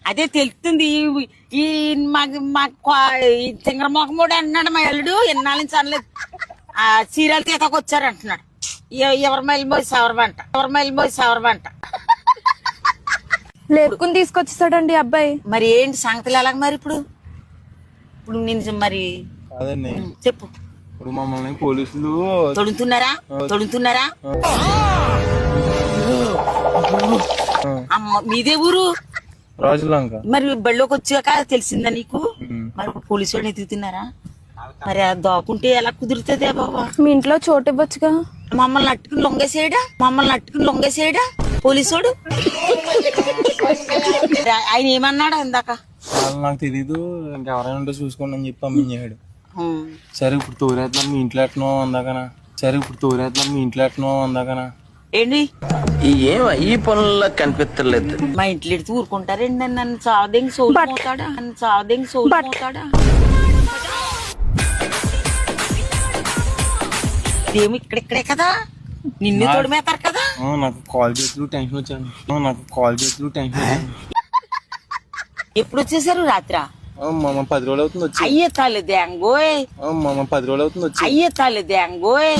అదే తెలుస్తుంది. ఈ తింగరమోకముడు అంటున్నాడు మా అల్లుడు. ఎన్నాళ్ళ నుంచి అనలేదు. ఆ చీరలు తీతకు వచ్చారు అంటున్నాడు. ఎవరి మైలు పోయి సవరమంట. లేపుకుని తీసుకొచ్చేసాడండి అబ్బాయి. మరి ఏంటి సంగతులు ఎలాగ మరి ఇప్పుడు నేను మరి కాదండి చెప్పు. ఇప్పుడు మమ్మల్ని పోలీసులు తొడుగుతున్నారా? అమ్మ మీదే ఊరు? రాజులంక. మరి బళ్ళోకి వచ్చాక తెలిసిందా నీకు? మరి పోలీసు వాడిని ఎత్తుతున్నారా? మరి అది దాక్కుంటే ఎలా కుదురుతుందే బాబా? మీ ఇంట్లో చోటు ఇవ్వచ్చుగా. మమ్మల్ని అట్టుకుని లొంగేసేయడా పోలీసుడు? ఆయన ఏమన్నాడు ఇందాక? నాకు తెలీదు, ఇంకెవరైనా ఉంటే చూసుకోండి అని చెప్పి పంపించాడు. సరే ఇప్పుడు తోరేద్దాం మీ ఇంట్లో ఎట్నో ఏంటి ఈ పనుల్లో కనిపించలేదు. మా ఇంట్లో ఎడుతూ ఊరుకుంటారండి. నన్ను చావదెంగి సోమవుతాడా? ఇదేమో ఇక్కడిక్కడే కదా, నిన్ను తోడుమేతారు కదా. నాకు కాల్ చేతులు టెన్షన్ వచ్చాను. ఎప్పుడు వచ్చేసారు? రాత్రా? మామ 10 రోజులు అవుతుంది వచ్చి. అయ్యే తాలే దేంగోయ్. మామ 10 రోజులు అవుతుంది వచ్చి. అయ్యే తాలే దేంగోయ్.